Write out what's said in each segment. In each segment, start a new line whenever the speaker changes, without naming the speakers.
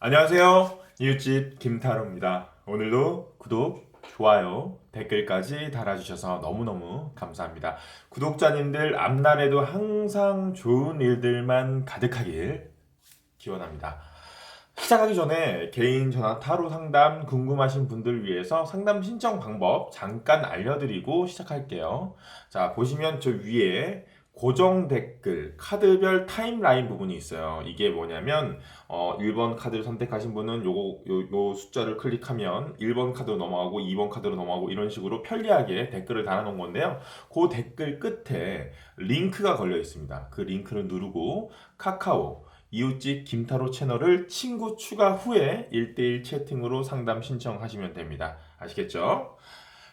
안녕하세요. 이웃집 김타로입니다. 오늘도 구독, 좋아요, 댓글까지 달아주셔서 너무너무 감사합니다. 구독자님들 앞날에도 항상 좋은 일들만 가득하길 기원합니다. 시작하기 전에 개인 전화 타로 상담 궁금하신 분들 위해서 상담 신청 방법 잠깐 알려드리고 시작할게요. 자, 보시면 저 위에 고정 댓글, 카드별 타임라인 부분이 있어요. 이게 뭐냐면 1번 카드를 선택하신 분은 요 숫자를 클릭하면 1번 카드로 넘어가고 2번 카드로 넘어가고 이런 식으로 편리하게 댓글을 달아놓은 건데요. 그 댓글 끝에 링크가 걸려 있습니다. 그 링크를 누르고 카카오 이웃집 김타로 채널을 친구 추가 후에 1대1 채팅으로 상담 신청하시면 됩니다. 아시겠죠?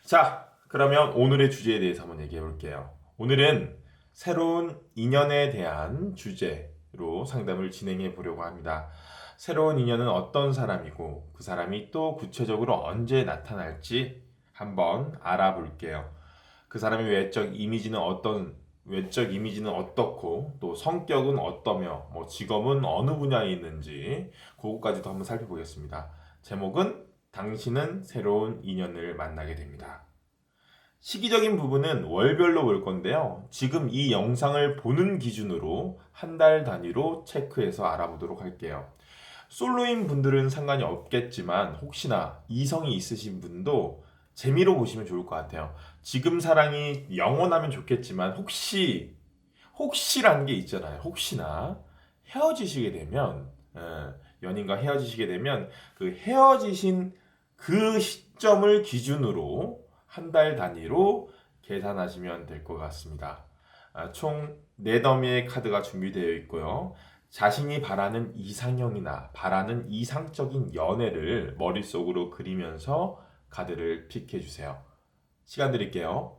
자, 그러면 오늘의 주제에 대해서 한번 얘기해 볼게요. 오늘은 새로운 인연에 대한 주제로 상담을 진행해 보려고 합니다. 새로운 인연은 어떤 사람이고 그 사람이 또 구체적으로 언제 나타날지 한번 알아볼게요. 그 사람의 외적 이미지는 어떻고 또 성격은 어떠며 뭐 직업은 어느 분야에 있는지 그것까지도 한번 살펴보겠습니다. 제목은 당신은 새로운 인연을 만나게 됩니다. 시기적인 부분은 월별로 볼 건데요. 지금 이 영상을 보는 기준으로 한 달 단위로 체크해서 알아보도록 할게요. 솔로인 분들은 상관이 없겠지만 혹시나 이성이 있으신 분도 재미로 보시면 좋을 것 같아요. 지금 사랑이 영원하면 좋겠지만 혹시라는 게 있잖아요. 혹시나 헤어지시게 되면 연인과 헤어지시게 되면 그 헤어지신 그 시점을 기준으로 한 달 단위로 계산하시면 될 것 같습니다. 총 4더미의 카드가 준비되어 있고요. 자신이 바라는 이상형이나 바라는 이상적인 연애를 머릿속으로 그리면서 카드를 픽해 주세요. 시간 드릴게요.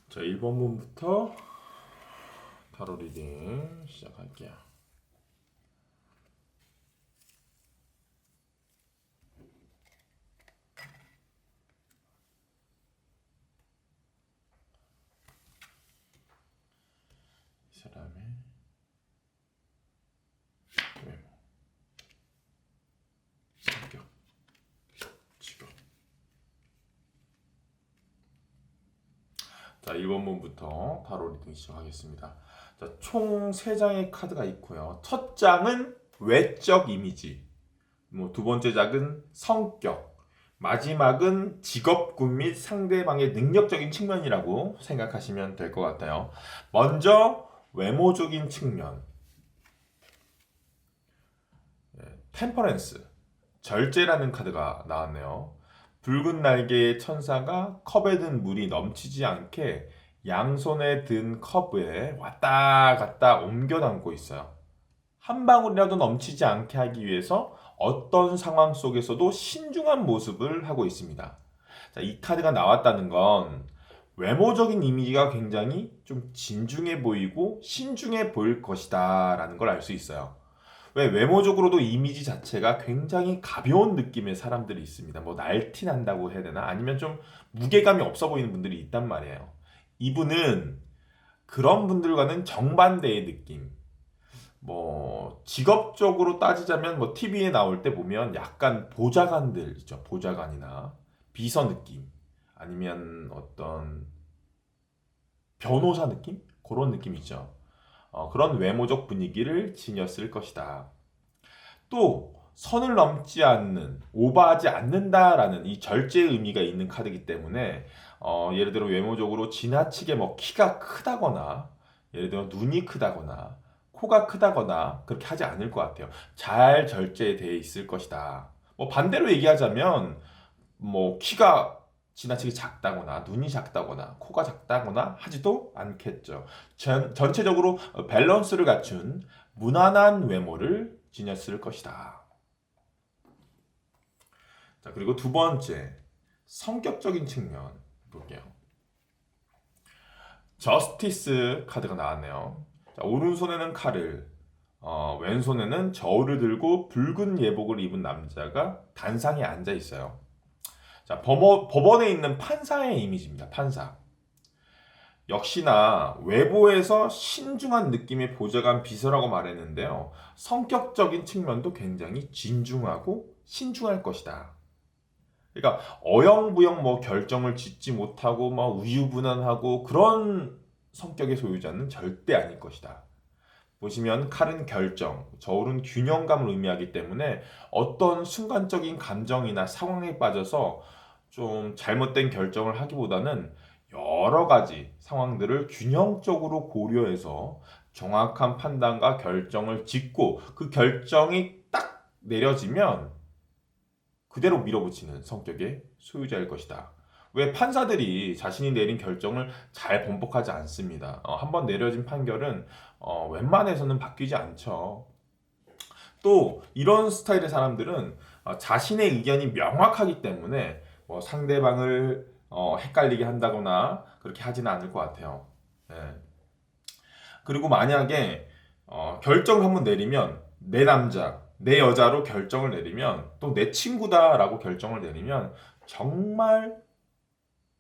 자, 1번 문부터 타로 리딩 시작할게요. 이 사람의 외모, 성격, 직업. 자, 1번 문부터 타로 리딩 시작하겠습니다. 자, 총 3장의 카드가 있고요. 첫 장은 외적 이미지, 두 번째 장은 성격, 마지막은 직업군 및 상대방의 능력적인 측면이라고 생각하시면 될 것 같아요. 먼저 외모적인 측면, 템퍼런스, 절제라는 카드가 나왔네요. 붉은 날개의 천사가 컵에 든 물이 넘치지 않게 양손에 든 컵에 왔다 갔다 옮겨 담고 있어요. 한 방울이라도 넘치지 않게 하기 위해서 어떤 상황 속에서도 신중한 모습을 하고 있습니다. 자, 이 카드가 나왔다는 건 외모적인 이미지가 굉장히 좀 진중해 보이고 신중해 보일 것이다 라는 걸 알 수 있어요. 왜 외모적으로도 이미지 자체가 굉장히 가벼운 느낌의 사람들이 있습니다. 뭐 날티난다고 해야 되나? 아니면 좀 무게감이 없어 보이는 분들이 있단 말이에요. 이분은 그런 분들과는 정반대의 느낌. 뭐 직업적으로 따지자면 뭐 TV에 나올 때 보면 약간 보좌관들 있죠. 보좌관이나 비서 느낌. 아니면 어떤 변호사 느낌? 그런 느낌이죠. 그런 외모적 분위기를 지녔을 것이다. 또 선을 넘지 않는, 오버하지 않는다라는 이 절제의 의미가 있는 카드이기 때문에 예를 들어 외모적으로 지나치게 뭐 키가 크다거나 예를 들어 눈이 크다거나 코가 크다거나 그렇게 하지 않을 것 같아요. 잘 절제되어 있을 것이다. 뭐 반대로 얘기하자면 뭐 키가 지나치게 작다거나 눈이 작다거나 코가 작다거나 하지도 않겠죠. 전체적으로 밸런스를 갖춘 무난한 외모를 지녔을 것이다. 자, 그리고 두 번째, 성격적인 측면 볼게요. 저스티스 카드가 나왔네요. 자, 오른손에는 칼을, 왼손에는 저울을 들고 붉은 예복을 입은 남자가 단상에 앉아 있어요. 자, 법원에 있는 판사의 이미지입니다. 판사. 역시나 외모에서 신중한 느낌의 보좌관 비서라고 말했는데요. 성격적인 측면도 굉장히 진중하고 신중할 것이다. 그러니까 어영부영 뭐 결정을 짓지 못하고 막 우유부단하고 그런 성격의 소유자는 절대 아닐 것이다. 보시면 칼은 결정, 저울은 균형감을 의미하기 때문에 어떤 순간적인 감정이나 상황에 빠져서 좀 잘못된 결정을 하기보다는 여러 가지 상황들을 균형적으로 고려해서 정확한 판단과 결정을 짓고 그 결정이 딱 내려지면 그대로 밀어붙이는 성격의 소유자일 것이다. 왜 판사들이 자신이 내린 결정을 잘 번복하지 않습니다. 한번 내려진 판결은 웬만해서는 바뀌지 않죠. 또 이런 스타일의 사람들은 자신의 의견이 명확하기 때문에 뭐 상대방을 헷갈리게 한다거나 그렇게 하지는 않을 것 같아요. 네. 그리고 만약에 결정을 한번 내리면 내 남자, 내 여자로 결정을 내리면 또 내 친구다라고 결정을 내리면 정말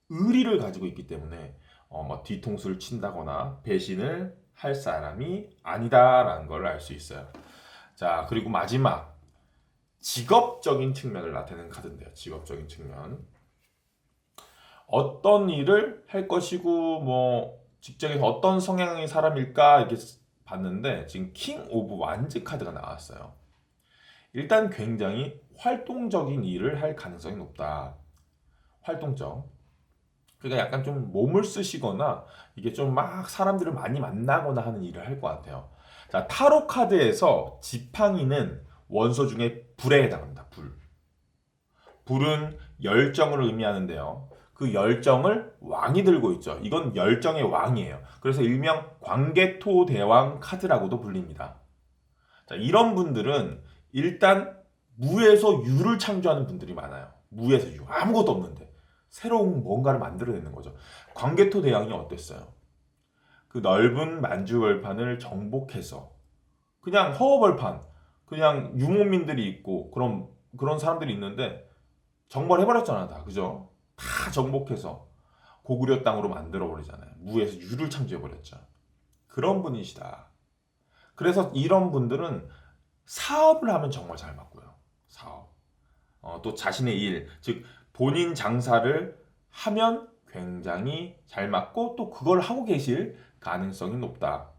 의리를 가지고 있기 때문에 뭐 뒤통수를 친다거나 배신을 할 사람이 아니다라는 걸 알 수 있어요. 자, 그리고 마지막 직업적인 측면을 나타내는 카드인데요. 직업적인 측면. 어떤 일을 할 것이고 뭐 직장에서 어떤 성향의 사람일까 이렇게 봤는데 지금 킹 오브 완즈 카드가 나왔어요. 일단 굉장히 활동적인 일을 할 가능성이 높다. 활동적. 그러니까 약간 좀 몸을 쓰시거나 이게 좀 막 사람들을 많이 만나거나 하는 일을 할 것 같아요. 자, 타로 카드에서 지팡이는 원소 중에 불에 해당합니다. 불. 불은 열정을 의미하는데요. 그 열정을 왕이 들고 있죠. 이건 열정의 왕이에요. 그래서 일명 광개토 대왕 카드라고도 불립니다. 자, 이런 분들은 일단 무에서 유를 창조하는 분들이 많아요. 무에서 유. 아무것도 없는데. 새로운 뭔가를 만들어내는 거죠. 광개토 대왕이 어땠어요? 그 넓은 만주벌판을 정복해서 그냥 허허벌판, 그냥 유목민들이 있고 그런 사람들이 있는데 정벌해버렸잖아 다. 그죠? 다 정복해서 고구려 땅으로 만들어버리잖아요. 무에서 유를 창조해버렸죠. 그런 분이시다. 그래서 이런 분들은 사업을 하면 정말 잘 맞고요. 사업. 또 자신의 일, 즉 본인 장사를 하면 굉장히 잘 맞고 또 그걸 하고 계실 가능성이 높다.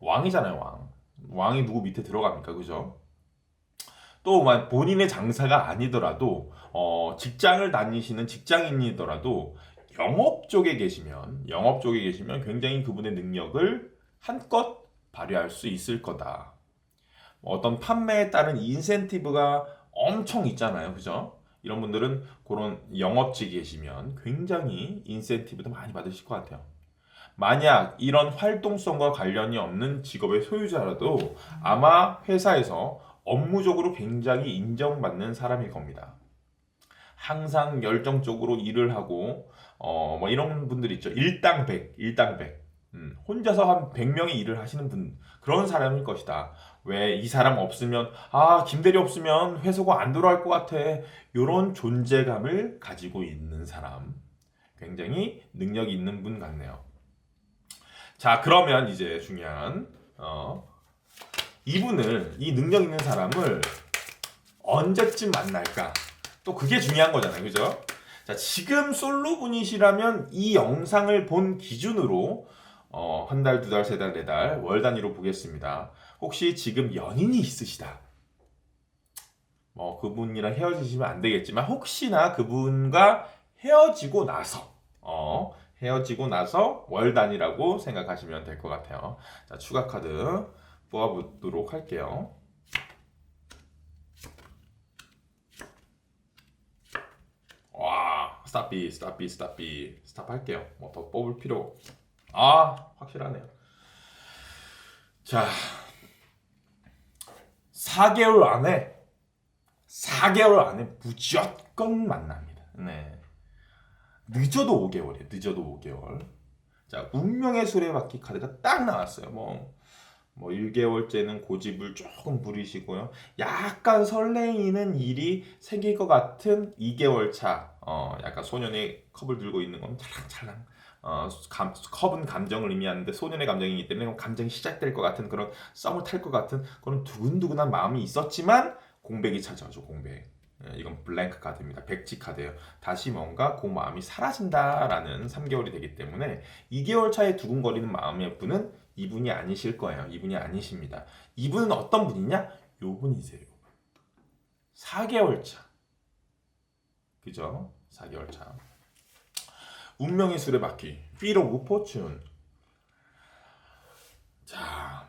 왕이잖아요, 왕. 왕이 누구 밑에 들어갑니까? 그죠? 또 본인의 장사가 아니더라도 직장을 다니시는 직장인이더라도 영업 쪽에 계시면 굉장히 그분의 능력을 한껏 발휘할 수 있을 거다. 어떤 판매에 따른 인센티브가 엄청 있잖아요. 그죠? 이런 분들은 그런 영업직에 계시면 굉장히 인센티브도 많이 받으실 것 같아요. 만약 이런 활동성과 관련이 없는 직업의 소유자라도 아마 회사에서 업무적으로 굉장히 인정받는 사람일 겁니다. 항상 열정적으로 일을 하고 뭐 이런 분들 있죠. 일당백. 혼자서 한 100명의 일을 하시는 분 그런 사람일 것이다. 왜 이 사람 없으면 김대리 없으면 회사가 안 돌아갈 것 같아. 이런 존재감을 가지고 있는 사람. 굉장히 능력이 있는 분 같네요. 자, 그러면 이제 중요한 이 능력 있는 사람을 언제쯤 만날까? 또 그게 중요한 거잖아요. 그죠? 자, 지금 솔로 분이시라면 이 영상을 본 기준으로 한 달, 두 달, 세 달, 네 달, 월 단위로 보겠습니다. 혹시 지금 연인이 있으시다. 그분이랑 헤어지시면 안 되겠지만 혹시나 그분과 헤어지고 나서 월 단위라고 생각하시면 될 것 같아요. 자, 추가 카드 뽑아보도록 할게요. 와, 스탑 할게요. 뭐 더 뽑을 필요. 확실하네요. 자, 4개월 안에 무조건 만납니다. 네. 늦어도 5개월이에요. 늦어도 5개월. 자, 운명의 수레바퀴 카드가 딱 나왔어요. 뭐 1개월째는 고집을 조금 부리시고요. 약간 설레이는 일이 생길 것 같은 2개월 차. 약간 소년의 컵을 들고 있는 건 찰랑찰랑. 컵은 감정을 의미하는데 소년의 감정이기 때문에 감정이 시작될 것 같은 그런 썸을 탈 것 같은 그런 두근두근한 마음이 있었지만 공백이 찾아오죠. 공백. 이건 블랭크 카드입니다. 백지 카드예요. 다시 뭔가 그 마음이 사라진다라는 3개월이 되기 때문에 2개월 차에 두근거리는 마음의 분은 이분이 아니실 거예요. 이분이 아니십니다. 이분은 어떤 분이냐? 요 분이세요. 4개월 차. 그죠? 4개월 차. 운명의 수레바퀴. Wheel of Fortune. 자,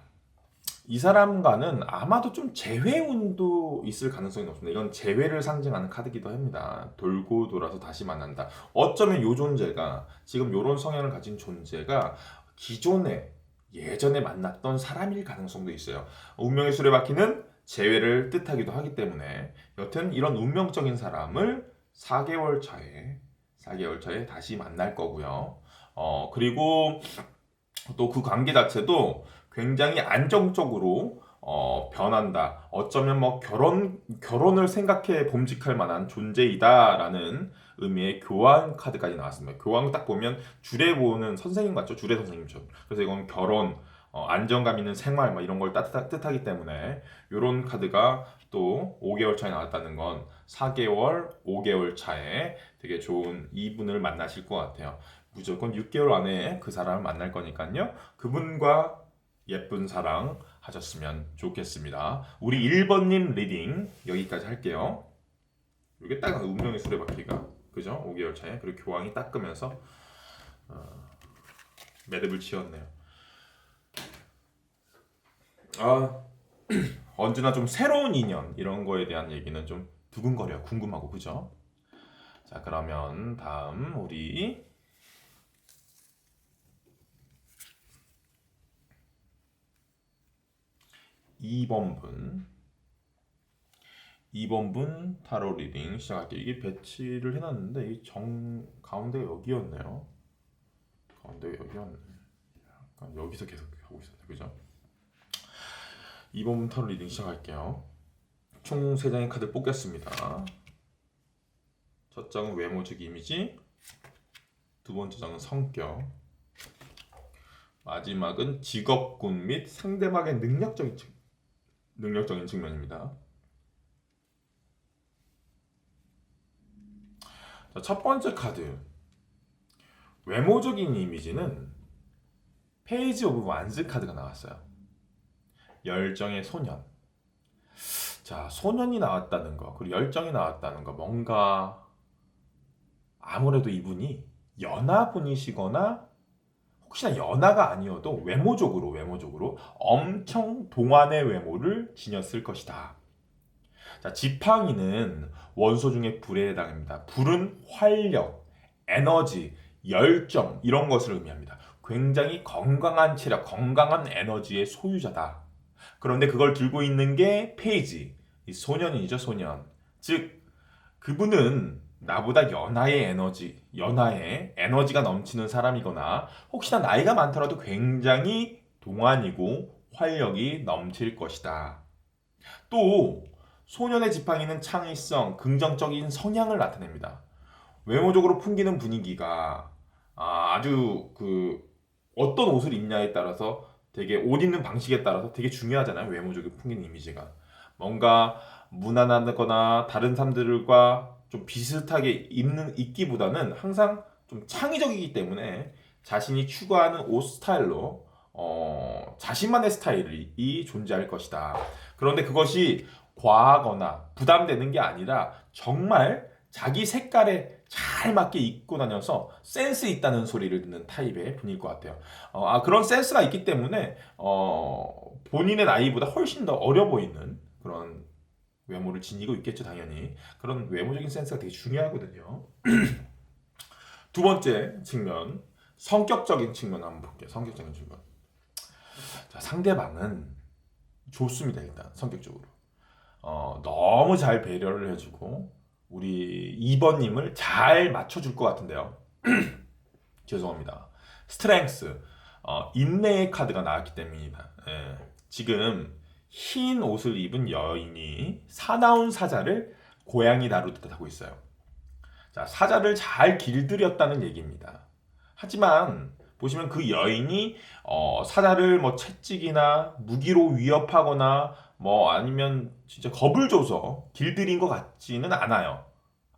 이 사람과는 아마도 좀 재회운도 있을 가능성이 높습니다. 이건 재회를 상징하는 카드기도 합니다. 돌고 돌아서 다시 만난다. 어쩌면 이 존재가 지금 이런 성향을 가진 존재가 기존에 예전에 만났던 사람일 가능성도 있어요. 운명의 수레바퀴는 재회를 뜻하기도 하기 때문에 여튼 이런 운명적인 사람을 4개월 차에 다시 만날 거고요. 그리고 또 그 관계 자체도 굉장히 안정적으로 변한다. 어쩌면 뭐 결혼을 생각해 봄직할 만한 존재이다라는 의미의 교환 카드까지 나왔습니다. 교환 딱 보면 주례 보는 선생님 같죠? 주례 선생님처럼. 그래서 이건 결혼, 안정감 있는 생활 막 이런 걸 뜻하기 때문에 이런 카드가 또 5개월 차에 나왔다는 건 4개월, 5개월 차에 되게 좋은 이분을 만나실 것 같아요. 무조건 6개월 안에 그 사람을 만날 거니까요. 그분과 예쁜 사랑 하셨으면 좋겠습니다. 우리 1번님 리딩 여기까지 할게요. 이게 딱 운명의 수레바퀴가 그죠? 5개월 차에 그리고 교황이 닦으면서 매듭을 지었네요. 언제나 좀 새로운 인연 이런 거에 대한 얘기는 좀 두근거려요. 궁금하고 그죠? 자, 그러면 다음 우리 2번 분 타로 리딩 시작할게요. 이게 배치를 해놨는데 이 가운데가 여기였네요. 가운데가 여기였네. 약간 여기서 계속 하고 있었네. 그죠? 2번 분 타로 리딩 시작할게요. 총 3장의 카드 뽑겠습니다. 첫 장은 외모적 이미지, 두 번째 장은 성격, 마지막은 직업군 및 상대방의 능력적인 측면입니다. 자, 첫 번째 카드 외모적인 이미지는 페이지 오브 완즈 카드가 나왔어요. 열정의 소년. 자, 소년이 나왔다는 거 그리고 열정이 나왔다는 거 뭔가 아무래도 이분이 연하분이시거나 혹시나 연하가 아니어도 외모적으로 엄청 동안의 외모를 지녔을 것이다. 자, 지팡이는 원소 중에 불에 해당합니다. 불은 활력, 에너지, 열정 이런 것을 의미합니다. 굉장히 건강한 체력, 건강한 에너지의 소유자다. 그런데 그걸 들고 있는 게 페이지, 이 소년이죠, 소년. 즉 그분은 나보다 연하의 에너지가 넘치는 사람이거나 혹시나 나이가 많더라도 굉장히 동안이고 활력이 넘칠 것이다. 또 소년의 지팡이는 창의성, 긍정적인 성향을 나타냅니다. 외모적으로 풍기는 분위기가 아주 어떤 옷을 입냐에 따라서 되게 옷 입는 방식에 따라서 되게 중요하잖아요. 외모적인 풍기는 이미지가. 뭔가 무난하거나 다른 사람들과 좀 비슷하게 입기보다는 항상 좀 창의적이기 때문에 자신이 추구하는 옷 스타일로 자신만의 스타일이 존재할 것이다. 그런데 그것이 과하거나 부담되는 게 아니라 정말 자기 색깔에 잘 맞게 입고 다녀서 센스 있다는 소리를 듣는 타입의 분일 것 같아요. 그런 센스가 있기 때문에 본인의 나이보다 훨씬 더 어려 보이는 그런 외모를 지니고 있겠죠, 당연히. 그런 외모적인 센스가 되게 중요하거든요. 두 번째 측면, 성격적인 측면 한번 볼게요. 성격적인 측면. 자, 상대방은 좋습니다, 일단 성격적으로. 너무 잘 배려를 해주고 우리 2번님을 잘 맞춰줄 것 같은데요. 죄송합니다. 스트렝스, 인내의 카드가 나왔기 때문입니다. 예. 지금 흰 옷을 입은 여인이 사나운 사자를 고양이 다루듯 하고 있어요. 자, 사자를 잘 길들였다는 얘기입니다. 하지만 보시면 그 여인이 사자를 뭐 채찍이나 무기로 위협하거나 뭐 아니면 진짜 겁을 줘서 길들인 것 같지는 않아요.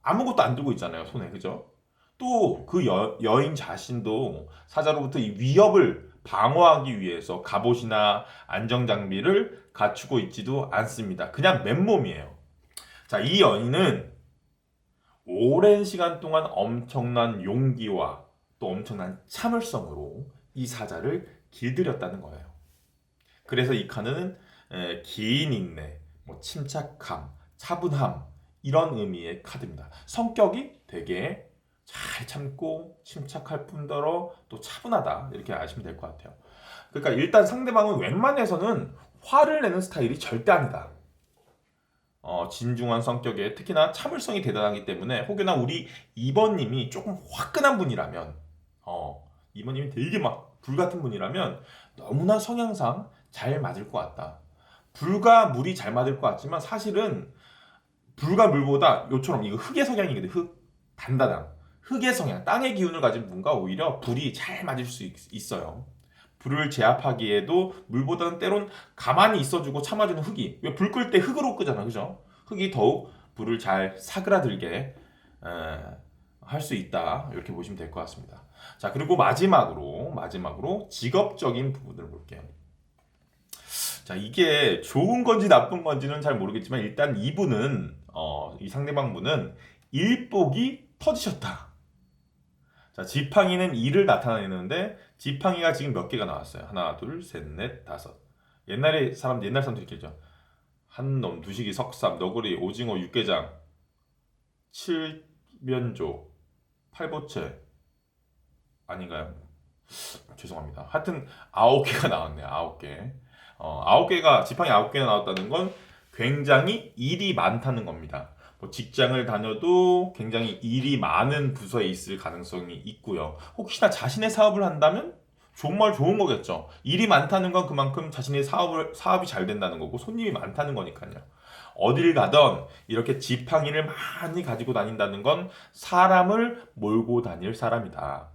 아무것도 안 들고 있잖아요, 손에. 그죠? 또 그 여인 자신도 사자로부터 이 위협을 방어하기 위해서 갑옷이나 안정장비를 갖추고 있지도 않습니다. 그냥 맨몸이에요. 자, 이 여인은 오랜 시간 동안 엄청난 용기와 또 엄청난 참을성으로 이 사자를 길들였다는 거예요. 그래서 이 카드는 긴 인내, 뭐 침착함, 차분함 이런 의미의 카드입니다. 성격이 되게 잘 참고 침착할 뿐더러 또 차분하다 이렇게 아시면 될 것 같아요. 그러니까 일단 상대방은 웬만해서는 화를 내는 스타일이 절대 아니다. 진중한 성격에 특히나 참을성이 대단하기 때문에 혹여나 우리 2번님이 조금 화끈한 분이라면 2번님이 되게 막 불같은 분이라면 너무나 성향상 잘 맞을 것 같다. 불과 물이 잘 맞을 것 같지만 사실은 불과 물보다 요처럼 이거 흙의 성향이거든. 흙 단단함. 흙의 성향, 땅의 기운을 가진 분과 오히려 불이 잘 맞을 수 있어요. 불을 제압하기에도 물보다는 때론 가만히 있어주고 참아주는 흙이 왜 불 끌 때 흙으로 끄잖아, 그죠? 흙이 더욱 불을 잘 사그라들게 할 수 있다 이렇게 보시면 될 것 같습니다. 자, 그리고 마지막으로 직업적인 부분을 볼게요. 자, 이게 좋은 건지 나쁜 건지는 잘 모르겠지만 일단 이분은 이 상대방 분은 일복이 터지셨다. 자, 지팡이는 2를 나타내는데 지팡이가 지금 몇 개가 나왔어요? 하나, 둘, 셋, 넷, 다섯. 옛날 사람들이 길죠. 한놈, 두식이, 석삼, 너구리, 오징어, 육개장, 칠면조, 팔보채 아닌가요? 죄송합니다. 하여튼 9개가 나왔네요. 9개. 9개가 지팡이 9개가 나왔다는 건 굉장히 일이 많다는 겁니다. 뭐 직장을 다녀도 굉장히 일이 많은 부서에 있을 가능성이 있고요. 혹시나 자신의 사업을 한다면 정말 좋은 거겠죠. 일이 많다는 건 그만큼 자신의 사업이 잘 된다는 거고 손님이 많다는 거니까요. 어딜 가던 이렇게 지팡이를 많이 가지고 다닌다는 건 사람을 몰고 다닐 사람이다.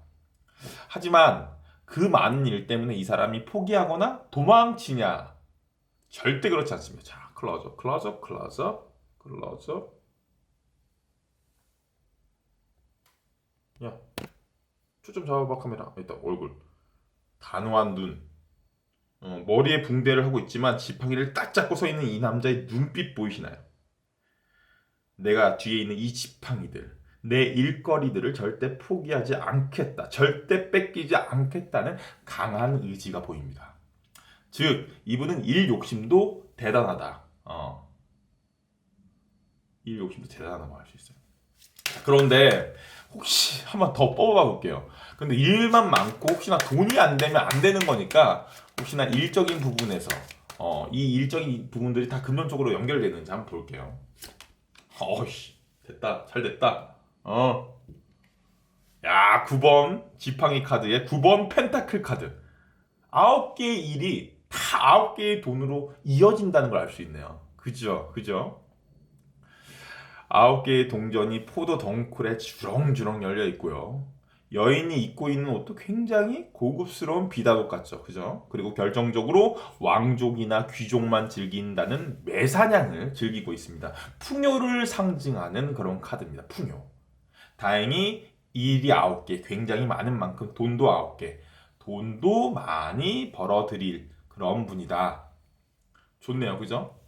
하지만 그 많은 일 때문에 이 사람이 포기하거나 도망치냐? 절대 그렇지 않습니다. 자, 클로즈업. 야, 초점 잡아봐 카메라. 일단 얼굴. 단호한 눈. 머리에 붕대를 하고 있지만 지팡이를 딱 잡고 서 있는 이 남자의 눈빛 보이시나요? 내가 뒤에 있는 이 지팡이들, 내 일거리들을 절대 포기하지 않겠다. 절대 뺏기지 않겠다는 강한 의지가 보입니다. 즉, 이분은 일 욕심도 대단하다. 일 욕심도 대단하다고 할 수 있어요. 그런데 혹시 한번 더 뽑아봐 볼게요. 근데 일만 많고 혹시나 돈이 안 되면 안 되는 거니까 혹시나 일적인 부분에서 이 일적인 부분들이 다 금전적으로 연결되는지 한번 볼게요. 어이씨, 됐다. 잘 됐다. 야, 9번 지팡이 카드에 9번 펜타클 카드. 9개의 일이 다 9개의 돈으로 이어진다는 걸 알 수 있네요. 그죠? 9개의 동전이 포도 덩쿨에 주렁주렁 열려 있고요. 여인이 입고 있는 옷도 굉장히 고급스러운 비단옷 같죠. 그죠? 그리고 결정적으로 왕족이나 귀족만 즐긴다는 매사냥을 즐기고 있습니다. 풍요를 상징하는 그런 카드입니다. 풍요. 다행히 일이 9개, 굉장히 많은 만큼 돈도 9개. 돈도 많이 벌어들일 그런 분이다. 좋네요. 그죠?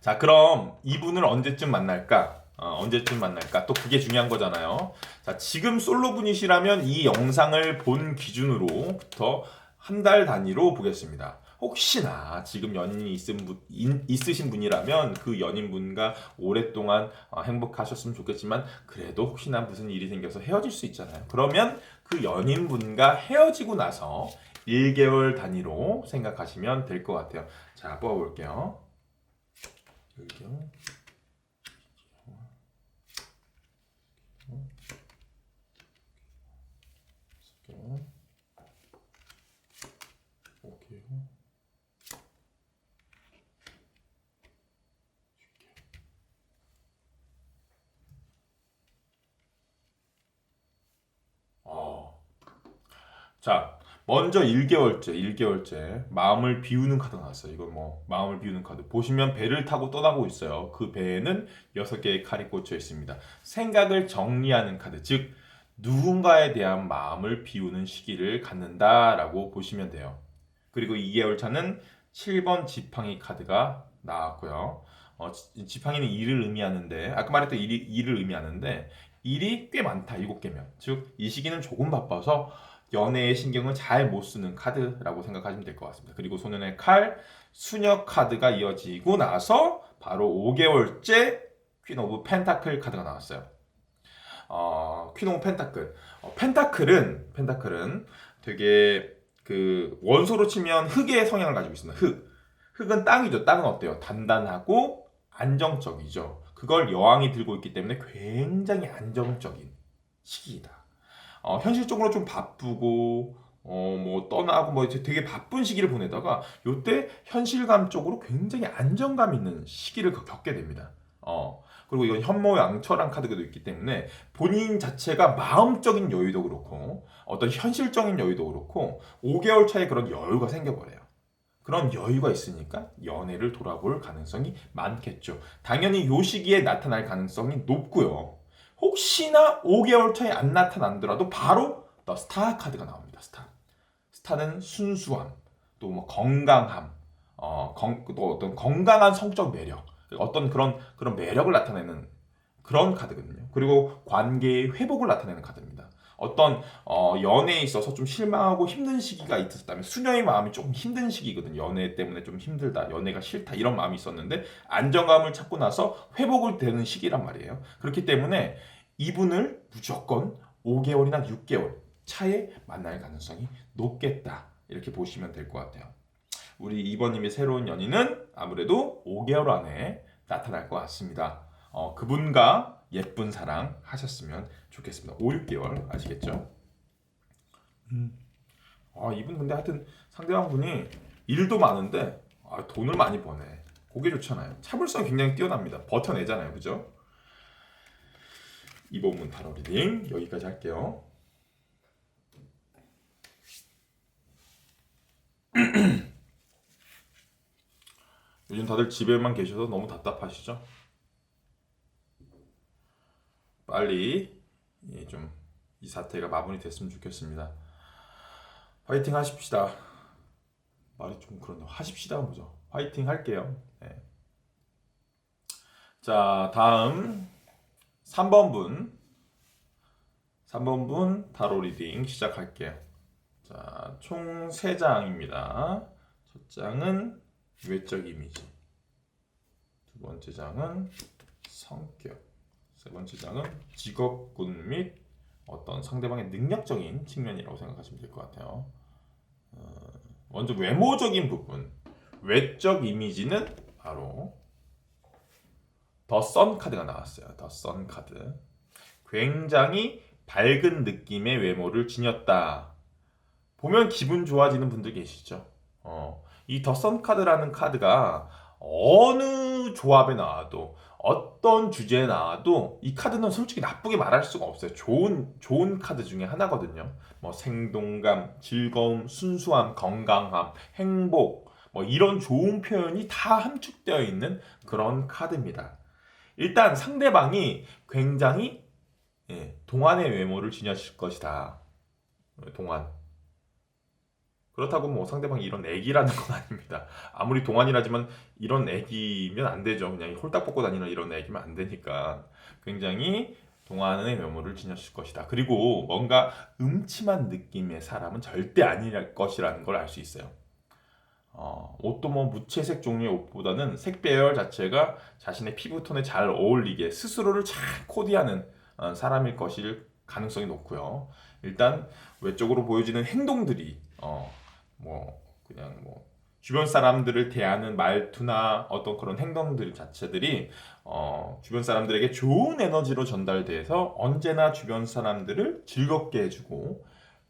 자, 그럼 이분을 언제쯤 만날까? 언제쯤 만날까? 또 그게 중요한 거잖아요. 자, 지금 솔로분이시라면 이 영상을 본 기준으로부터 한 달 단위로 보겠습니다. 혹시나 지금 연인이 있으신 분이라면 그 연인분과 오랫동안 행복하셨으면 좋겠지만 그래도 혹시나 무슨 일이 생겨서 헤어질 수 있잖아요. 그러면 그 연인분과 헤어지고 나서 1개월 단위로 생각하시면 될 것 같아요. 자, 뽑아볼게요. 여기요. 자, 먼저 1개월째 마음을 비우는 카드가 나왔어요. 이거 뭐 마음을 비우는 카드. 보시면 배를 타고 떠나고 있어요. 그 배에는 6개의 칼이 꽂혀 있습니다. 생각을 정리하는 카드. 즉 누군가에 대한 마음을 비우는 시기를 갖는다라고 보시면 돼요. 그리고 2개월 차는 7번 지팡이 카드가 나왔고요. 지팡이는 일을 의미하는데 아까 말했던 일을 의미하는데 일이 꽤 많다. 7개면. 즉 이 시기는 조금 바빠서 연애에 신경을 잘 못 쓰는 카드라고 생각하시면 될 것 같습니다. 그리고 소년의 칼, 수녀 카드가 이어지고 나서 바로 5개월째 퀸 오브 펜타클 카드가 나왔어요. 퀸 오브 펜타클. 펜타클은 되게 그 원소로 치면 흙의 성향을 가지고 있습니다. 흙은 땅이죠. 땅은 어때요? 단단하고 안정적이죠. 그걸 여왕이 들고 있기 때문에 굉장히 안정적인 시기이다. 현실적으로 좀 바쁘고 뭐 떠나고 뭐 되게 바쁜 시기를 보내다가 요때 현실감적으로 굉장히 안정감 있는 시기를 겪게 됩니다. 그리고 이건 현모양처란 카드가 있기 때문에 본인 자체가 마음적인 여유도 그렇고 어떤 현실적인 여유도 그렇고 5개월 차에 그런 여유가 생겨버려요. 그런 여유가 있으니까 연애를 돌아볼 가능성이 많겠죠. 당연히 요 시기에 나타날 가능성이 높고요. 혹시나 5개월 차에 안 나타난더라도 바로 더 스타 카드가 나옵니다. 스타는 순수함, 또 뭐 건강함, 또 어떤 건강한 성적 매력, 어떤 그런 매력을 나타내는 그런 카드거든요. 그리고 관계의 회복을 나타내는 카드입니다. 어떤 연애에 있어서 좀 실망하고 힘든 시기가 있었다면 수녀의 마음이 조금 힘든 시기거든요. 연애 때문에 좀 힘들다, 연애가 싫다 이런 마음이 있었는데 안정감을 찾고 나서 회복을 되는 시기란 말이에요. 그렇기 때문에 이분을 무조건 5개월이나 6개월 차에 만날 가능성이 높겠다 이렇게 보시면 될 것 같아요. 우리 2번님의 새로운 연인은 아무래도 5개월 안에 나타날 것 같습니다. 그분과 예쁜 사랑 하셨으면 좋겠습니다. 5, 6개월 아시겠죠? 이분 근데 하여튼 상대방 분이 일도 많은데 돈을 많이 버네. 그게 좋잖아요. 참을성이 굉장히 뛰어납니다. 버텨내잖아요. 그죠? 이번 타로 리딩 여기까지 할게요. 요즘 다들 집에만 계셔서 너무 답답하시죠? 빨리 좀 이 사태가 마무리됐으면 좋겠습니다. 화이팅 하십시다. 말이 좀 그런데 하십시다 뭐죠? 화이팅 할게요. 네. 자, 다음 3번 분 타로 리딩 시작할게요. 자, 총 3장입니다. 첫 장은 외적 이미지, 두 번째 장은 성격, 세 번째 장은 직업군 및 어떤 상대방의 능력적인 측면이라고 생각하시면 될 것 같아요. 먼저 외모적인 부분, 외적 이미지는 바로 더 선 카드가 나왔어요. 더 선 카드. 굉장히 밝은 느낌의 외모를 지녔다. 보면 기분 좋아지는 분들 계시죠? 이 더 선 카드라는 카드가 어느 조합에 나와도 어떤 주제에 나와도 이 카드는 솔직히 나쁘게 말할 수가 없어요. 좋은 카드 중에 하나거든요. 뭐 생동감, 즐거움, 순수함, 건강함, 행복 뭐 이런 좋은 표현이 다 함축되어 있는 그런 카드입니다. 일단 상대방이 굉장히 동안의 외모를 지녔을 것이다. 동안. 그렇다고 뭐 상대방이 이런 애기라는 건 아닙니다. 아무리 동안이라지만 이런 애기면 안 되죠. 그냥 홀딱 벗고 다니는 이런 애기면 안 되니까. 굉장히 동안의 외모를 지녔을 것이다. 그리고 뭔가 음침한 느낌의 사람은 절대 아닐 것이라는 걸 알 수 있어요. 옷도 뭐 무채색 종류의 옷보다는 색 배열 자체가 자신의 피부톤에 잘 어울리게 스스로를 잘 코디하는 사람일 것일 가능성이 높고요. 일단 외적으로 보여지는 행동들이 그냥 주변 사람들을 대하는 말투나 어떤 그런 행동들 자체들이 주변 사람들에게 좋은 에너지로 전달돼서 언제나 주변 사람들을 즐겁게 해주고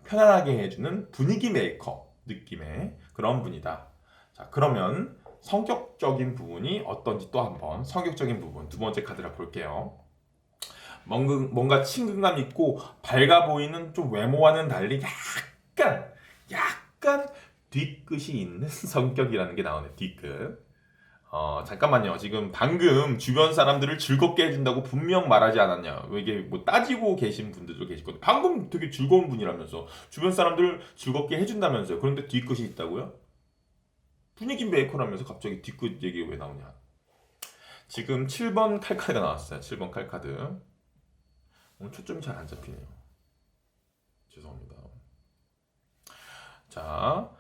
편안하게 해주는 분위기 메이커 느낌의 그런 분이다. 자, 그러면 성격적인 부분이 어떤지 또 한번 성격적인 부분 두 번째 카드를 볼게요. 뭔가 친근감 있고 밝아 보이는 좀 외모와는 달리 약간 뒤끝이 있는 성격이라는 게 나오네. 뒤끝. 잠깐만요. 지금 방금 주변 사람들을 즐겁게 해준다고 분명 말하지 않았냐. 이게 뭐 따지고 계신 분들도 계시거든요. 방금 되게 즐거운 분이라면서 주변 사람들을 즐겁게 해준다면서요. 그런데 뒤끝이 있다고요? 분위기 메이커라면서 갑자기 뒤끝 얘기가 왜 나오냐. 지금 7번 칼카드가 나왔어요. 7번 칼카드. 오늘 초점이 잘 안 잡히네요. 죄송합니다. 자,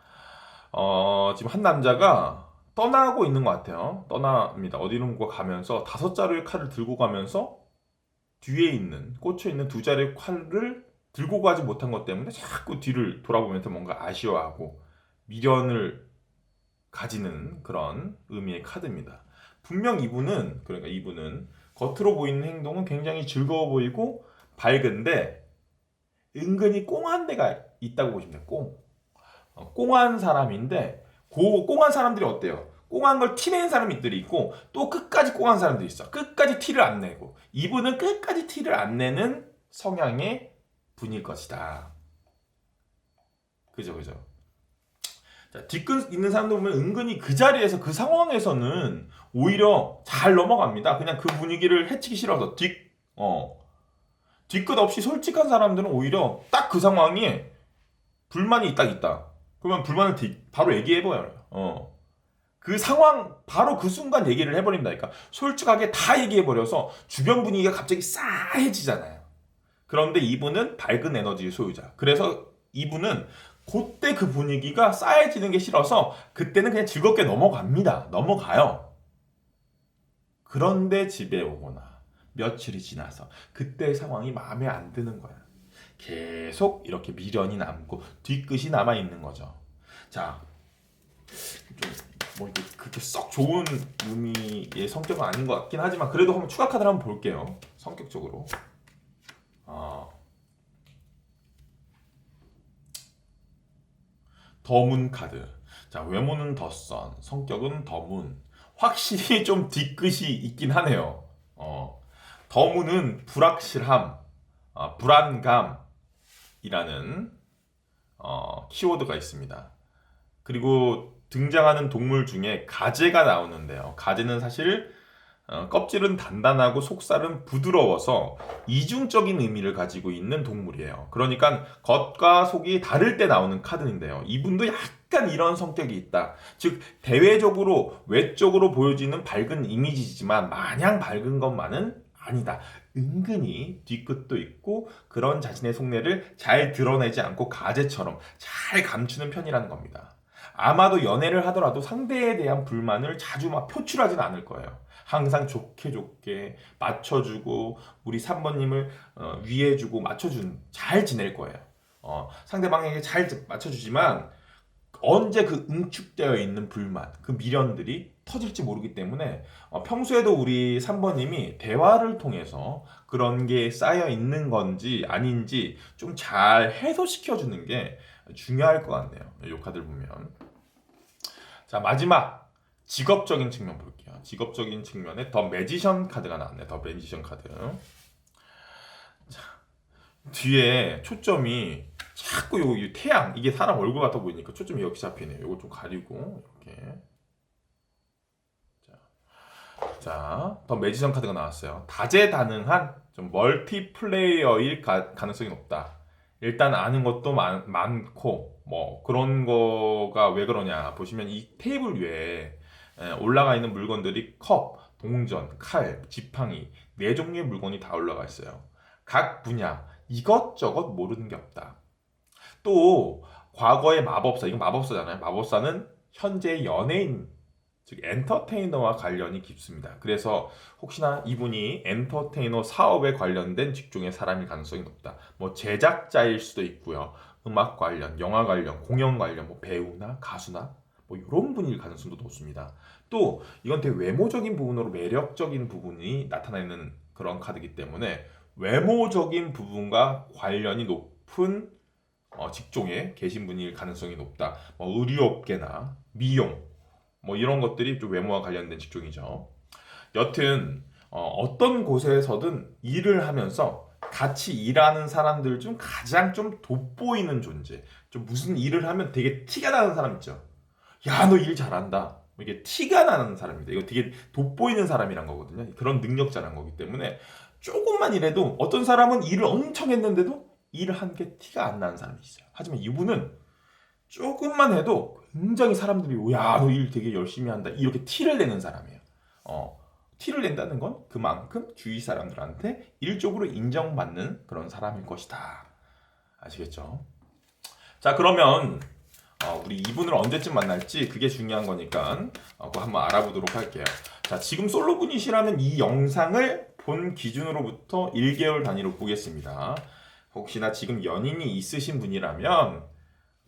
지금 한 남자가 떠나고 있는 것 같아요. 떠납니다. 어디론가 가면서 5자루의 칼을 들고 가면서 뒤에 있는 꽂혀 있는 2자루의 칼을 들고 가지 못한 것 때문에 자꾸 뒤를 돌아보면서 뭔가 아쉬워하고 미련을 가지는 그런 의미의 카드입니다. 분명 이분은 겉으로 보이는 행동은 굉장히 즐거워 보이고 밝은데 은근히 꽁한 데가 있다고 보시면 돼요. 꽁한 사람인데 꽁한 사람들이 어때요? 꽁한 걸 티내는 사람들이 있고 또 끝까지 꽁한 사람들이 있어. 끝까지 티를 안 내고 이분은 끝까지 티를 안 내는 성향의 분일 것이다. 그죠? 자, 뒤끝 있는 사람들 보면 은근히 그 자리에서 그 상황에서는 오히려 잘 넘어갑니다. 그냥 그 분위기를 해치기 싫어서 뒤끝 없이 솔직한 사람들은 오히려 딱 그 상황에 불만이 딱 있다. 그러면 불만을 바로 얘기해버려요. 그 상황 바로 그 순간 얘기를 해버린다니까. 솔직하게 다 얘기해버려서 주변 분위기가 갑자기 싸해지잖아요. 그런데 이분은 밝은 에너지의 소유자. 그래서 이분은 그때 그 분위기가 싸해지는 게 싫어서 그때는 그냥 즐겁게 넘어가요. 그런데 집에 오거나 며칠이 지나서 그때 상황이 마음에 안 드는 거야. 계속 이렇게 미련이 남고 뒤끝이 남아 있는 거죠. 자, 뭐 이게 그렇게 썩 좋은 의미의 성격은 아닌 것 같긴 하지만 그래도 한번 추가 카드를 한번 볼게요. 성격적으로. 더문 카드. 자, 외모는 더선, 성격은 더문. 확실히 좀 뒤끝이 있긴 하네요. 더문은 불확실함, 불안감이라는 키워드가 있습니다. 그리고 등장하는 동물 중에 가재가 나오는데요. 가재는 사실 껍질은 단단하고 속살은 부드러워서 이중적인 의미를 가지고 있는 동물이에요. 그러니까 겉과 속이 다를 때 나오는 카드인데요. 이분도 약간 이런 성격이 있다. 즉 대외적으로 외적으로 보여지는 밝은 이미지지만 마냥 밝은 것만은 아니다. 은근히 뒤끝도 있고 그런 자신의 속내를 잘 드러내지 않고 가재처럼 잘 감추는 편이라는 겁니다. 아마도 연애를 하더라도 상대에 대한 불만을 자주 막 표출하진 않을 거예요. 항상 좋게 맞춰주고 우리 3번님을 위해주고 잘 지낼 거예요. 상대방에게 잘 맞춰주지만 언제 그 응축되어 있는 불만, 그 미련들이 터질지 모르기 때문에 평소에도 우리 3번님이 대화를 통해서 그런 게 쌓여 있는 건지 아닌지 좀 잘 해소시켜주는 게 중요할 것 같네요. 이 카드를 보면. 자, 마지막 직업적인 측면 볼게요. 직업적인 측면에 더 매지션 카드가 나왔네. 더 매지션 카드. 자, 뒤에 초점이 자꾸 요 태양, 이게 사람 얼굴 같아 보이니까 초점이 여기 잡히네요. 이거 좀 가리고 이렇게. 자, 더 매지션 카드가 나왔어요. 다재다능한 좀 멀티플레이어일 가능성이 높다. 일단 아는 것도 많고 뭐 그런 거가 왜 그러냐 보시면 이 테이블 위에 올라가 있는 물건들이 컵, 동전, 칼, 지팡이 4종류의 물건이 다 올라가 있어요. 각 분야 이것저것 모르는 게 없다. 또 과거의 마법사, 이건 마법사잖아요. 마법사는 현재 연예인, 즉 엔터테이너와 관련이 깊습니다. 그래서 혹시나 이분이 엔터테이너 사업에 관련된 직종의 사람일 가능성이 높다. 뭐 제작자일 수도 있고요. 음악 관련, 영화 관련, 공연 관련, 뭐 배우나 가수나 뭐 이런 분일 가능성도 높습니다. 또 이건 되게 외모적인 부분으로 매력적인 부분이 나타나는 그런 카드이기 때문에 외모적인 부분과 관련이 높은 직종에 계신 분일 가능성이 높다. 뭐 의류업계나 미용 뭐 이런 것들이 좀 외모와 관련된 직종이죠. 여튼 어떤 곳에서든 일을 하면서 같이 일하는 사람들 중 가장 좀 돋보이는 존재. 좀 무슨 일을 하면 되게 티가 나는 사람 있죠. 야, 너 일 잘한다. 이게 티가 나는 사람입니다. 이거 되게 돋보이는 사람이란 거거든요. 그런 능력자란 거기 때문에 조금만 일해도 어떤 사람은 일을 엄청 했는데도 일을 한 게 티가 안 나는 사람이 있어요. 하지만 이분은 조금만 해도 굉장히 사람들이 야, 너 일 되게 열심히 한다. 이렇게 티를 내는 사람이에요. 티를 낸다는 건 그만큼 주위 사람들한테 일적으로 인정받는 그런 사람일 것이다. 아시겠죠? 자, 그러면 우리 이분을 언제쯤 만날지 그게 중요한 거니까 그거 한번 알아보도록 할게요. 자, 지금 솔로분이시라면 이 영상을 본 기준으로부터 1개월 단위로 보겠습니다. 혹시나 지금 연인이 있으신 분이라면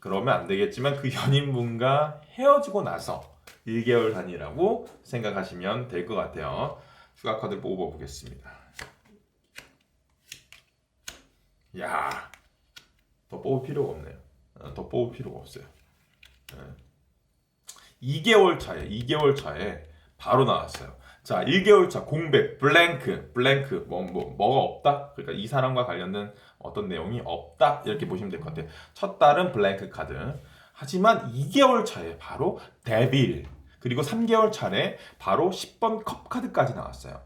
그러면 안 되겠지만 그 연인분과 헤어지고 나서 1개월 단위라고 생각하시면 될 것 같아요. 휴가 카드 뽑아보겠습니다. 야, 더 뽑을 필요가 없네요. 더 뽑을 필요가 없어요. 2개월 차에 바로 나왔어요. 자, 1개월 차 공백, 블랭크, 뭐가 없다? 그러니까 이 사람과 관련된 어떤 내용이 없다? 이렇게 보시면 될 것 같아요. 첫 달은 블랭크 카드. 하지만 2개월 차에 바로 데빌, 그리고 3개월 차에 바로 10번 컵 카드까지 나왔어요.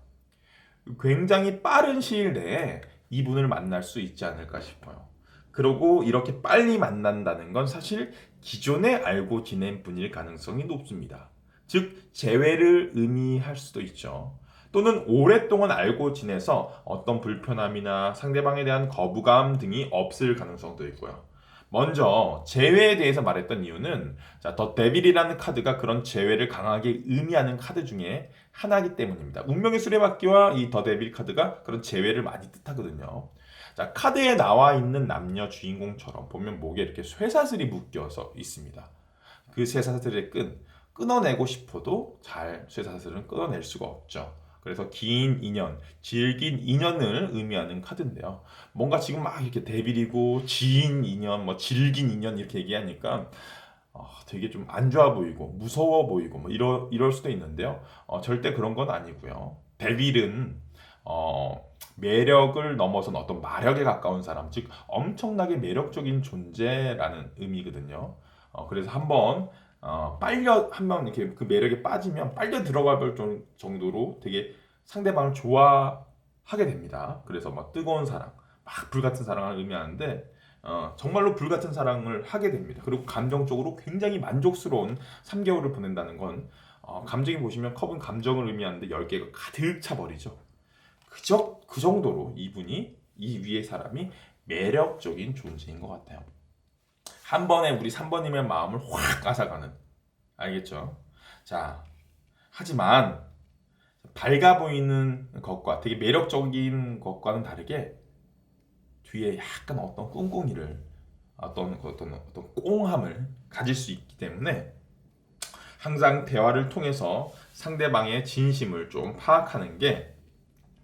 굉장히 빠른 시일 내에 이분을 만날 수 있지 않을까 싶어요. 그리고 이렇게 빨리 만난다는 건 사실 기존에 알고 지낸 분일 가능성이 높습니다. 즉, 재회를 의미할 수도 있죠. 또는 오랫동안 알고 지내서 어떤 불편함이나 상대방에 대한 거부감 등이 없을 가능성도 있고요. 먼저 재회에 대해서 말했던 이유는 더 데빌이라는 카드가 그런 재회를 강하게 의미하는 카드 중에 하나이기 때문입니다. 운명의 수레바퀴와 이 더 데빌 카드가 그런 재회를 많이 뜻하거든요. 자, 카드에 나와 있는 남녀 주인공처럼 보면 목에 이렇게 쇠사슬이 묶여서 있습니다. 그 쇠사슬의 끊어내고 싶어도 잘 쇠사슬은 끊어낼 수가 없죠. 그래서 긴 인연, 질긴 인연을 의미하는 카드인데요. 뭔가 지금 막 이렇게 데빌이고 진 인연, 뭐 질긴 인연 이렇게 얘기하니까 되게 좀 안 좋아 보이고 무서워 보이고 뭐 이럴 수도 있는데요. 절대 그런 건 아니고요. 데빌은 매력을 넘어선 어떤 마력에 가까운 사람, 즉 엄청나게 매력적인 존재라는 의미거든요. 그래서 한번 이렇게 그 매력에 빠지면 빨려 들어가 볼 정도로 되게 상대방을 좋아하게 됩니다. 그래서 막 뜨거운 사랑, 막 불같은 사랑을 의미하는데 정말로 불같은 사랑을 하게 됩니다. 그리고 감정적으로 굉장히 만족스러운 3개월을 보낸다는 건 감정이 보시면 컵은 감정을 의미하는데 10개가 가득 차버리죠. 그 정도로 이 위의 사람이 매력적인 존재인 것 같아요. 한 번에 우리 3번님의 마음을 확 앗아가는, 알겠죠? 자, 하지만 밝아 보이는 것과 되게 매력적인 것과는 다르게 뒤에 약간 어떤 꿍꿍이를 어떤 꽁함을 가질 수 있기 때문에 항상 대화를 통해서 상대방의 진심을 좀 파악하는 게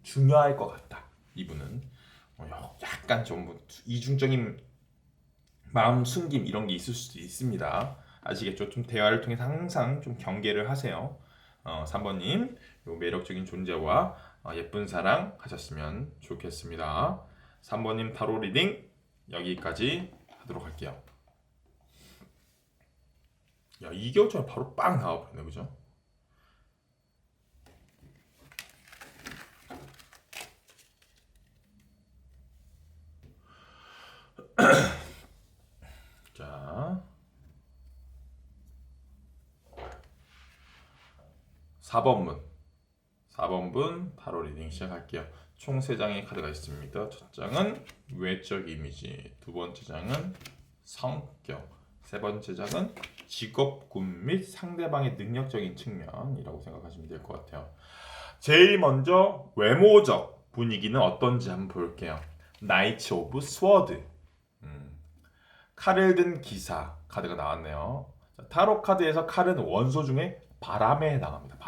중요할 것 같다. 이분은 약간 좀 이중적인 마음 숨김 이런 게 있을 수도 있습니다. 아시겠죠? 좀 대화를 통해서 항상 좀 경계를 하세요. 3번님, 요 매력적인 존재와 예쁜 사랑 하셨으면 좋겠습니다. 3번님 타로 리딩 여기까지 하도록 할게요. 야, 2개월 전에 바로 빵 나와버렸네, 그죠? 자, 4번분 타로 리딩 시작할게요. 총 3장의 카드가 있습니다. 첫 장은 외적 이미지, 두 번째 장은 성격, 세 번째 장은 직업군 및 상대방의 능력적인 측면이라고 생각하시면 될 것 같아요. 제일 먼저 외모적 분위기는 어떤지 한번 볼게요. 나이츠 오브 스워드, 칼을 든 기사 카드가 나왔네요. 타로 카드에서 칼은 원소 중에 바람에 해당합니다.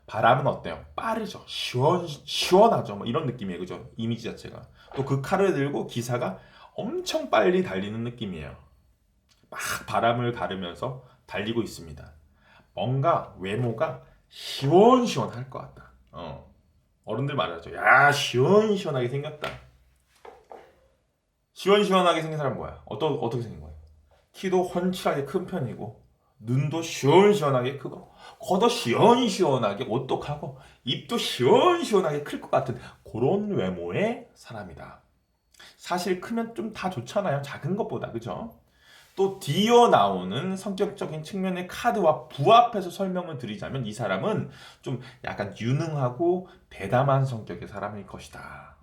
바람은 어때요? 빠르죠. 시원하죠. 뭐 이런 느낌이에요. 그죠? 이미지 자체가. 또 그 칼을 들고 기사가 엄청 빨리 달리는 느낌이에요. 막 바람을 가르면서 달리고 있습니다. 뭔가 외모가 시원시원할 것 같다. 어른들 말하죠. 야, 시원시원하게 생겼다. 시원시원하게 생긴 사람 뭐야? 어떻게 생긴 거야? 키도 훤칠하게 큰 편이고 눈도 시원시원하게 크고 코도 시원시원하게 오똑하고 입도 시원시원하게 클 것 같은 그런 외모의 사람이다. 사실 크면 좀 다 좋잖아요. 작은 것보다. 그죠? 또 뒤어 나오는 성격적인 측면의 카드와 부합해서 설명을 드리자면 이 사람은 좀 약간 유능하고 대담한 성격의 사람일 것이다.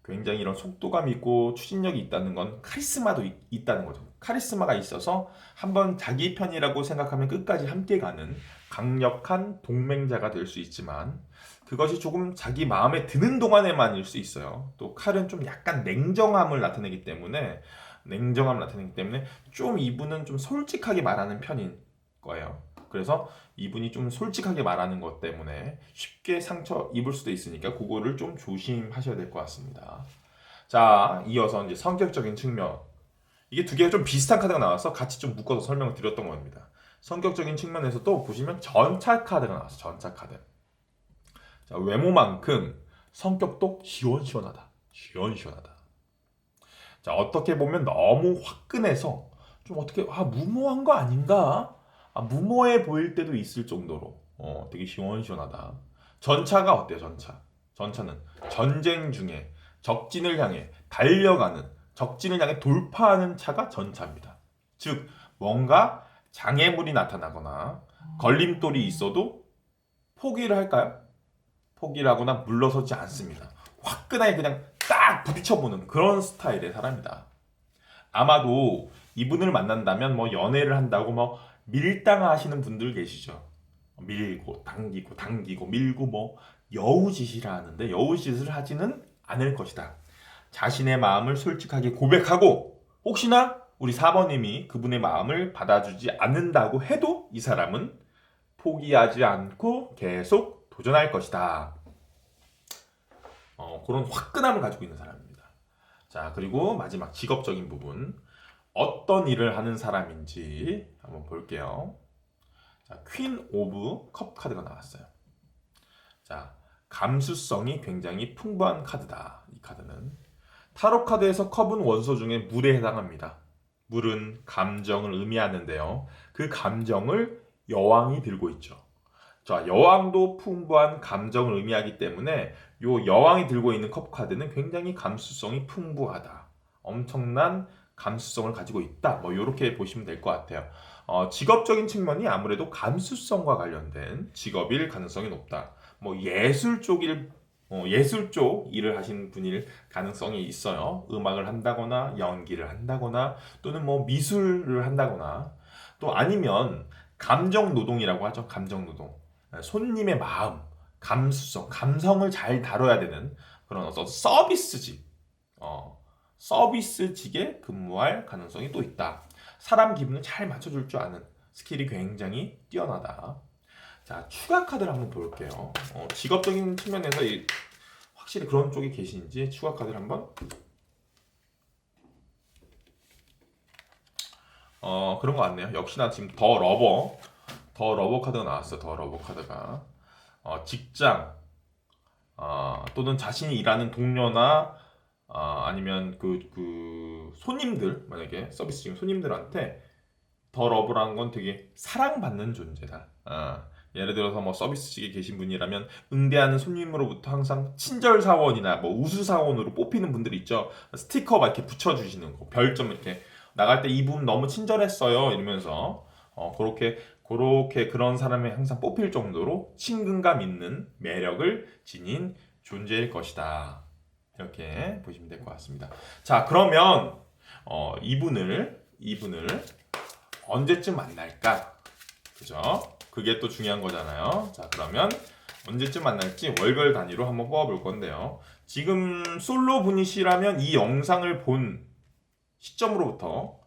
굉장히 이런 속도감 있고 추진력이 있다는 건 카리스마도 있다는 거죠. 카리스마가 있어서 한번 자기 편이라고 생각하면 끝까지 함께 가는 강력한 동맹자가 될 수 있지만 그것이 조금 자기 마음에 드는 동안에만일 수 있어요. 또 칼은 좀 약간 냉정함을 나타내기 때문에 좀 이분은 좀 솔직하게 말하는 편인 거예요. 그래서 이분이 좀 솔직하게 말하는 것 때문에 쉽게 상처 입을 수도 있으니까 그거를 좀 조심하셔야 될 것 같습니다. 자, 이어서 이제 성격적인 측면. 이게 두 개가 좀 비슷한 카드가 나와서 같이 좀 묶어서 설명을 드렸던 겁니다. 성격적인 측면에서 또 보시면 전차 카드가 나왔어. 전차 카드. 자, 외모만큼 성격도 시원시원하다. 시원시원하다. 자, 어떻게 보면 너무 화끈해서 좀 어떻게 무모한 거 아닌가? 무모해 보일 때도 있을 정도로 되게 시원시원하다. 전차가 어때요? 전차는 전쟁 중에 적진을 향해 달려가는 적진을 향해 돌파하는 차가 전차입니다. 즉 뭔가 장애물이 나타나거나 걸림돌이 있어도 포기를 할까요? 포기를 하거나 물러서지 않습니다. 화끈하게 그냥 딱 부딪혀보는 그런 스타일의 사람이다. 아마도 이분을 만난다면 뭐 연애를 한다고 뭐 밀당하시는 분들 계시죠. 밀고 당기고 밀고 뭐 여우짓이라 하는데 여우짓을 하지는 않을 것이다. 자신의 마음을 솔직하게 고백하고 혹시나 우리 사모님이 그분의 마음을 받아주지 않는다고 해도 이 사람은 포기하지 않고 계속 도전할 것이다. 그런 화끈함을 가지고 있는 사람입니다. 자, 그리고 마지막 직업적인 부분. 어떤 일을 하는 사람인지 한번 볼게요. 자, 퀸 오브 컵 카드가 나왔어요. 자, 감수성이 굉장히 풍부한 카드다. 이 카드는 타로 카드에서 컵은 원소 중에 물에 해당합니다. 물은 감정을 의미하는데요. 그 감정을 여왕이 들고 있죠. 자, 여왕도 풍부한 감정을 의미하기 때문에 요 여왕이 들고 있는 컵 카드는 굉장히 감수성이 풍부하다. 엄청난 감수성을 가지고 있다. 뭐 이렇게 보시면 될 것 같아요. 직업적인 측면이 아무래도 감수성과 관련된 직업일 가능성이 높다. 뭐 예술 쪽 일을 하시는 분일 가능성이 있어요. 음악을 한다거나 연기를 한다거나 또는 뭐 미술을 한다거나 또 아니면 감정 노동이라고 하죠. 감정 노동. 손님의 마음, 감수성, 감성을 잘 다뤄야 되는 그런 어떤 서비스직, 서비스직에 근무할 가능성이 또 있다. 사람 기분을 잘 맞춰줄 줄 아는 스킬이 굉장히 뛰어나다. 자, 추가 카드를 한번 볼게요. 직업적인 측면에서 확실히 그런 쪽이 계신지 추가 카드를 한번. 그런 것 같네요. 역시나 지금 더 러버 카드가 나왔어요. 더 러버 카드가. 직장, 또는 자신이 일하는 동료나 아니면 그 손님들, 만약에 서비스 중 손님들한테 더 러브라는 건 되게 사랑받는 존재다. 예를 들어서 뭐 서비스직에 계신 분이라면 응대하는 손님으로부터 항상 친절 사원이나 뭐 우수 사원으로 뽑히는 분들 있죠. 스티커 막 이렇게 붙여주시는 거, 별점 이렇게 나갈 때 이분 너무 친절했어요 이러면서 그렇게 그런 사람이 항상 뽑힐 정도로 친근감 있는 매력을 지닌 존재일 것이다. 이렇게 보시면 될 것 같습니다. 자, 그러면 이분을 언제쯤 만날까? 그죠? 그게 또 중요한 거잖아요. 자, 그러면 언제쯤 만날지 월별 단위로 한번 뽑아볼 건데요. 지금 솔로 분이시라면 이 영상을 본 시점으로부터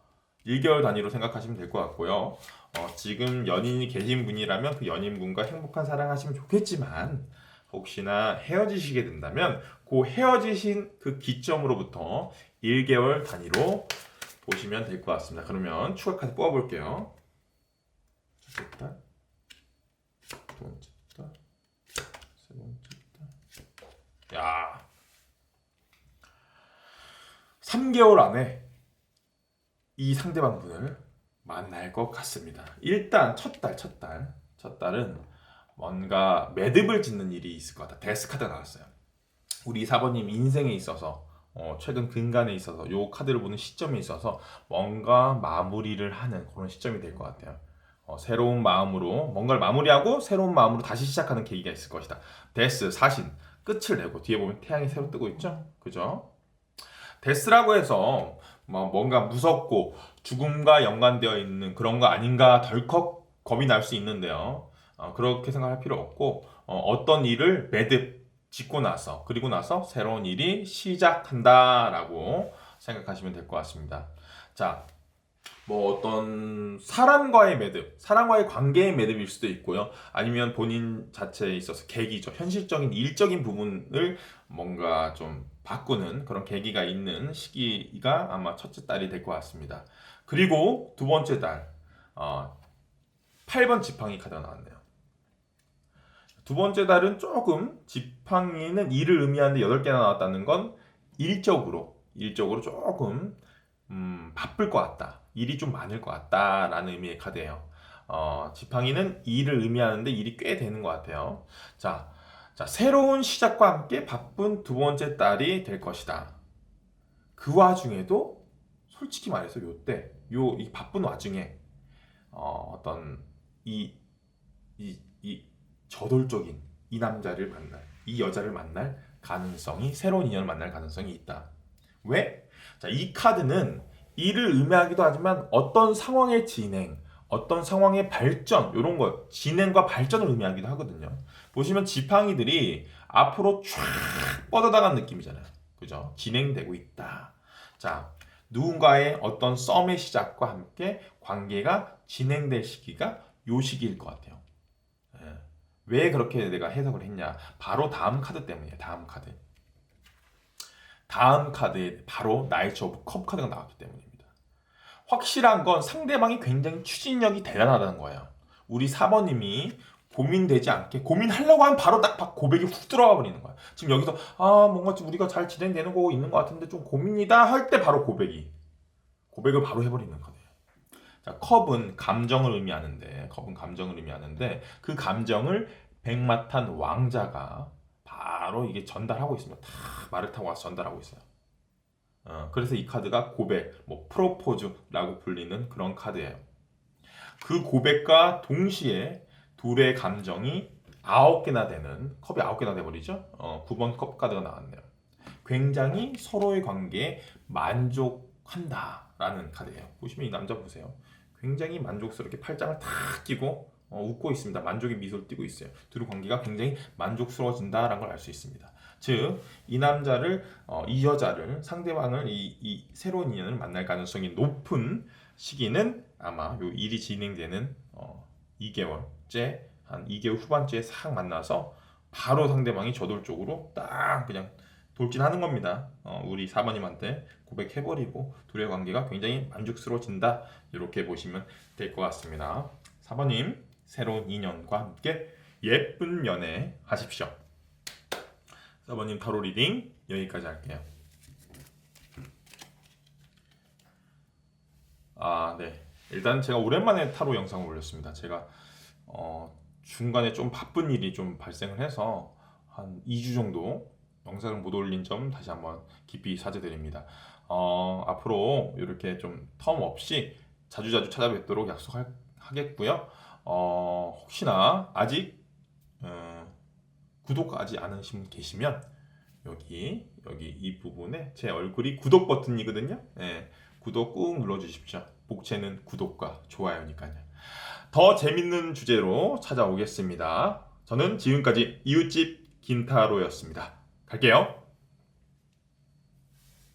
1개월 단위로 생각하시면 될 것 같고요. 지금 연인이 계신 분이라면 그 연인분과 행복한 사랑하시면 좋겠지만 혹시나 헤어지시게 된다면 그 헤어지신 그 기점으로부터 1개월 단위로 보시면 될 것 같습니다. 그러면 추가 카드 뽑아볼게요. 첫 달, 두 번째 달, 세 번째 달. 야, 3개월 안에 이 상대방분을 만날 것 같습니다. 일단 첫 달은 뭔가 매듭을 짓는 일이 있을 것 같다. 데스 카드가 나왔어요. 우리 사번님 인생에 있어서 최근 근간에 있어서 요 카드를 보는 시점에 있어서 뭔가 마무리를 하는 그런 시점이 될 것 같아요. 새로운 마음으로 뭔가를 마무리하고 새로운 마음으로 다시 시작하는 계기가 있을 것이다. 데스, 사신, 끝을 내고 뒤에 보면 태양이 새로 뜨고 있죠? 그죠? 데스라고 해서 뭔가 무섭고 죽음과 연관되어 있는 그런 거 아닌가 덜컥 겁이 날 수 있는데요. 그렇게 생각할 필요 없고 어떤 일을 매듭 짓고 나서 그리고 나서 새로운 일이 시작한다라고 생각하시면 될 것 같습니다. 자, 뭐 어떤 사람과의 매듭, 사람과의 관계의 매듭일 수도 있고요. 아니면 본인 자체에 있어서 계기죠. 현실적인 일적인 부분을 뭔가 좀 바꾸는 그런 계기가 있는 시기가 아마 첫째 달이 될 것 같습니다. 그리고 두 번째 달, 8번 지팡이 카드가 나왔네요. 두 번째 달은 조금 지팡이는 일을 의미하는데 8개나 나왔다는 건 일적으로 조금 바쁠 것 같다. 일이 좀 많을 것 같다라는 의미의 카드예요. 지팡이는 일을 의미하는데 일이 꽤 되는 것 같아요. 자, 새로운 시작과 함께 바쁜 두 번째 달이 될 것이다. 그 와중에도 솔직히 말해서 이 바쁜 와중에 어떤 이 저돌적인 이 남자를 만날, 이 여자를 만날 가능성이 새로운 인연을 만날 가능성이 있다. 왜? 자, 이 카드는 이를 의미하기도 하지만 어떤 상황의 진행, 어떤 상황의 발전, 이런 거, 진행과 발전을 의미하기도 하거든요. 보시면 지팡이들이 앞으로 쫙 뻗어나간 느낌이잖아요. 그죠? 진행되고 있다. 자, 누군가의 어떤 썸의 시작과 함께 관계가 진행될 시기가 요 시기일 것 같아요. 예. 왜 그렇게 내가 해석을 했냐? 바로 다음 카드 때문이에요. 다음 카드에 바로 나이트 오브 컵 카드가 나왔기 때문입니다. 확실한 건 상대방이 굉장히 추진력이 대단하다는 거예요. 우리 4번님이 고민되지 않게 고민하려고 하면 바로 딱 고백이 훅 들어가 버리는 거야. 지금 여기서 뭔가 우리가 잘 진행되는 거 있는 것 같은데 좀 고민이다 할 때 바로 고백을 바로 해버리는 거예요. 자, 컵은 감정을 의미하는데 그 감정을 백마탄 왕자가 바로 이게 전달하고 있습니다. 다 말을 타고 와서 전달하고 있어요. 그래서 이 카드가 고백, 프로포즈라고 불리는 그런 카드예요. 그 고백과 동시에 둘의 감정이 9개나 되는 컵이 9개나 돼버리죠. 9번 컵 카드가 나왔네요. 굉장히 서로의 관계에 만족한다라는 카드예요. 보시면 이 남자 보세요. 굉장히 만족스럽게 팔짱을 탁 끼고 웃고 있습니다. 만족의 미소를 띠고 있어요. 둘의 관계가 굉장히 만족스러워진다라는 걸 알 수 있습니다. 즉, 이 남자를, 이 여자를, 상대방을 이 새로운 인연을 만날 가능성이 높은 시기는 아마 요 일이 진행되는 2개월째, 한 2개월 후반째에 싹 만나서 바로 상대방이 저돌적으로 딱 그냥 돌진하는 겁니다. 우리 4번님한테 고백해버리고 둘의 관계가 굉장히 만족스러워진다. 이렇게 보시면 될 것 같습니다. 4번님, 새로운 인연과 함께 예쁜 연애 하십시오. 4번님 타로 리딩 여기까지 할게요. 네. 일단 제가 오랜만에 타로 영상을 올렸습니다. 제가 중간에 좀 바쁜 일이 좀 발생을 해서 한 2주 정도 영상을 못 올린 점 다시 한번 깊이 사죄드립니다. 앞으로 이렇게 좀 텀 없이 자주자주 찾아뵙도록 약속하겠고요. 혹시나 아직 구독하지 않으신 분 계시면 여기 이 부분에 제 얼굴이 구독 버튼이거든요. 네, 구독 꾹 눌러주십시오. 복채는 구독과 좋아요니까요. 더 재밌는 주제로 찾아오겠습니다. 저는 지금까지 이웃집 김타로였습니다. 갈게요.